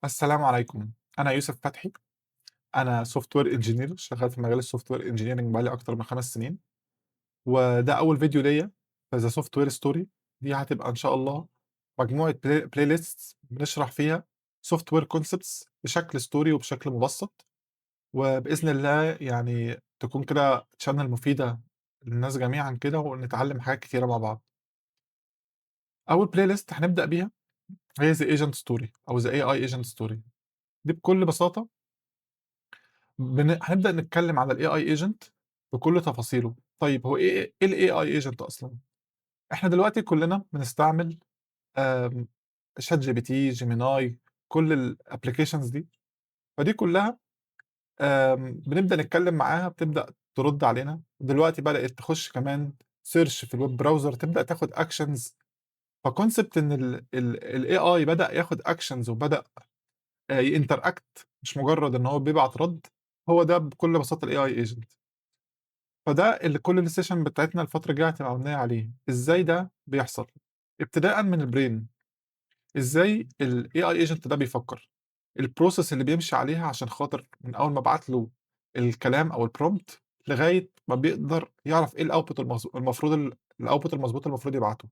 السلام عليكم، أنا يوسف فتحي، أنا software engineer شغال في مجال الsoftware engineering بقى لي أكتر من 5 سنين، وده أول فيديو ليّا في the software story. دي هتبقى إن شاء الله مجموعة playlists بنشرح فيها software concepts بشكل story وبشكل مبسّط، وبإذن الله يعني تكون كده channel مفيدة للناس جميعًا كده، ونتعلم حاجات كتيرة مع بعض. أول playlist هنبدأ بيها هي the agent story أو the AI agent story. دي بكل بساطة هنبدأ نتكلم على الAI agent بكل تفاصيله. طيب هو إيه الAI agent أصلًا؟ إحنا دلوقتي كلنا بنستعمل آمم ChatGPT، Gemini، كل الapplications دي، فدي كلها بنبدأ نتكلم معاها بتبدأ ترد علينا، ودلوقتي بدأت تخش كمان search في الweb browser تبدأ تاخد actions. فconcept إن الAI بدأ ياخد actions وبدأ يinteract مش مجرد إن هو بيبعت رد، هو ده بكل بساطة الAI agent. فده اللي كل الsession بتاعتنا الفترة الجاية هتبقى مبنية عليه. إزاي ده بيحصل؟ ابتداءً من الbrain، إزاي الAI agent ده بيفكّر، الprocess اللي بيمشي عليها عشان خاطر من أول ما ابعت له الكلام أو الprompt لغاية ما بيقدر يعرف إيه الoutput المفروض الoutput المضبوط اللي المفروض يبعته.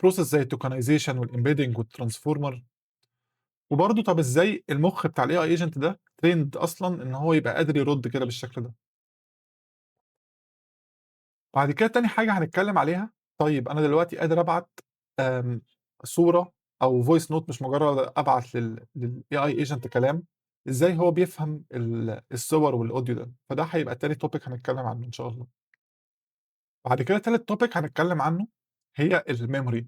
process زي الtokenization والembedding والtransformer. وبرضه طَب إزاي المُخ بتاع الAI agent ده trained أصلًا إن هو يبقى قادر يرُد كده بالشكل ده. بعد كده تاني حاجة هنتكلم عليها، طيب أنا دلوقتي قادر أبعت آمم، صورة أو voice note مش مجرد أبعت للAI agent كلام، إزاي هو بيفهم الصور والaudio ده، فده هيبقى تاني topic هنتكلم عنه إن شاء الله. بعد كده تالت topic هنتكلم عنه هي الmemory.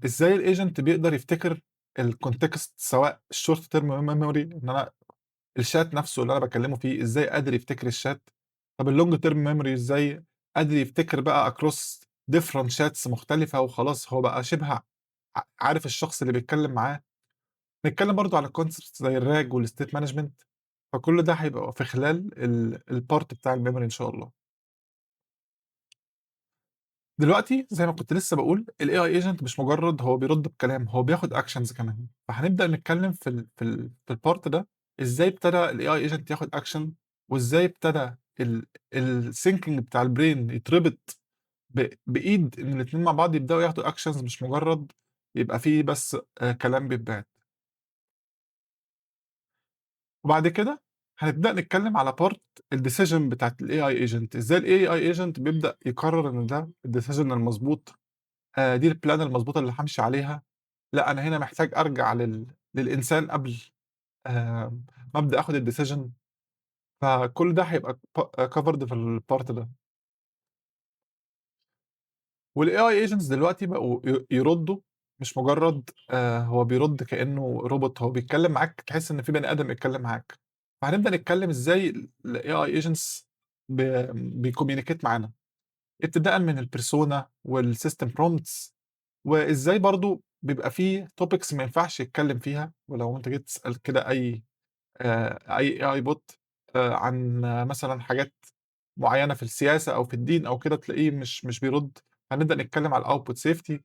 إزاي الagent بيقدر يفتكر الcontext سواء الshort term memory إن أنا الchat نفسه اللي أنا باكلمه فيه، إزاي قادر يفتكر الchat. طب الlong term memory إزاي قادر يفتكر بقى across different chats مختلفة وخلاص هو بقى شبه عارف الشخص اللي بيتكلم معاه. نتكلم برضه على concepts زي الRAG والstate management. فكل ده هيبقى في خلال الpart بتاع الmemory إن شاء الله. دلوقتي زي ما كنت لسه باقول الAI agent مش مجرد هو بيرد بكلام، هو بياخد actions كمان. فهنبدأ نتكلم في الpart ده إزاي ابتدى الAI agent ياخد action، وإزاي ابتدى الthinking بتاع الbrain يتربط بإيد إن الاتنين مع بعض يبدأوا ياخدوا actions مش مجرد يبقى في بس كلام بيتبعت. وبعد كده هنبدأ نتكلم على part الdecision بتاعة الAI agent، إزاي الAI agent بيبدأ يقرر إن ده الdecision المضبوط، دي الplan المضبوطة اللي هامشي عليها. لأ أنا هنا محتاج أرجع للإنسان قبل ما أبدأ آخد الdecision. فكل ده هيبقى covered في الpart ده. والAI agents دلوقتي بقوا يردّوا مش مجرّد هو بيرُد كإنه روبوت، هو بيتكلّم معاك تحس إن في بني آدم بيتكلّم معاك. فهنبدأ نتكلّم إزاي الAI agents ب بيcommunicate معانا، ابتداءً من الpersona والsystem prompts، وإزاي برضه بيبقى في topics ما ينفعش يتكلّم فيها. ولو أنت جيت تسأل كده أي AI bot عن مثلًا حاجات معيّنة في السياسة أو في الدين أو كده تلاقيه مش بيرُد. هنبدأ نتكلّم على الoutput safety.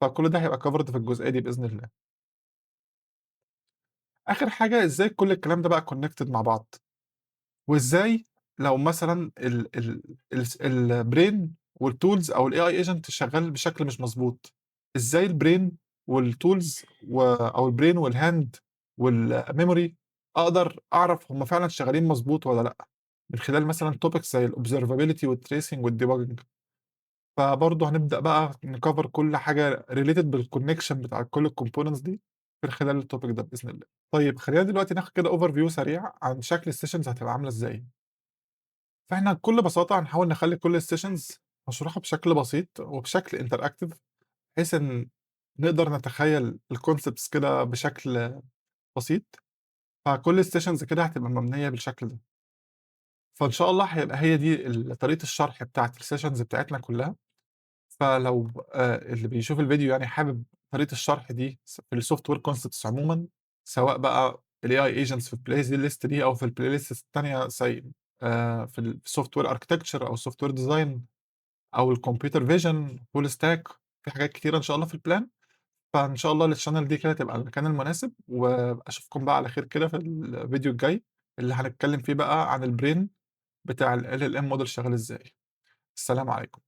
فكل ده هيبقى covered في الجزئية دي بإذن الله. آخر حاجة إزاي كل الكلام ده بقى connected مع بعض، وإزاي لو مثلًا الbrain والtools أو الAI agent شغّال بشكل مش مضبوط، إزاي الbrain والtools أو الbrain والhand والmemory أقدر أعرف هُم فعلًا شغّالين مضبوط والّا لأ، من خلال مثلًا topics زي الobservability والtracing والdebugging. فبرضه هنبدأ بقى نcover كل حاجة related بالconnection بتاع كل الcomponents دي من خلال الtopic ده بإذن الله. طيب خلّينا دلوقتي ناخد كده overview سريع عن شكل الsessions هتبقى عاملة إزاي. فإحنا بكل بساطة هنحاول نخلّي كل الsessions مشروحة بشكل بسيط وبشكل interactive، بحيث إن نقدر نتخيّل الconcepts كده بشكل بسيط. فكل الsessions كده هتبقى مبنية بالشكل ده. فإن شاء الله هيبقى هي دي طريقة الشرح بتاعة الsessions بتاعتنا كلّها. فلو اللي بيشوف الفيديو يعني حابب طريقة الشرح دي في الsoftware concepts عمومًا، سواء بقى الAI agents في الplaylist دي أو في الplaylists التانية زي في الsoftware architecture أو الsoftware design أو الcomputer vision full stack، في حاجات كتيرة إن شاء الله في الplan. فإن شاء الله الchannel دي كده تبقى المكان المناسب، وأشوفكم بقى على خير كده في الفيديو الجاي، اللي هنتكلم فيه بقى عن الbrain بتاع الLLM model شغال إزاي. السلام عليكم.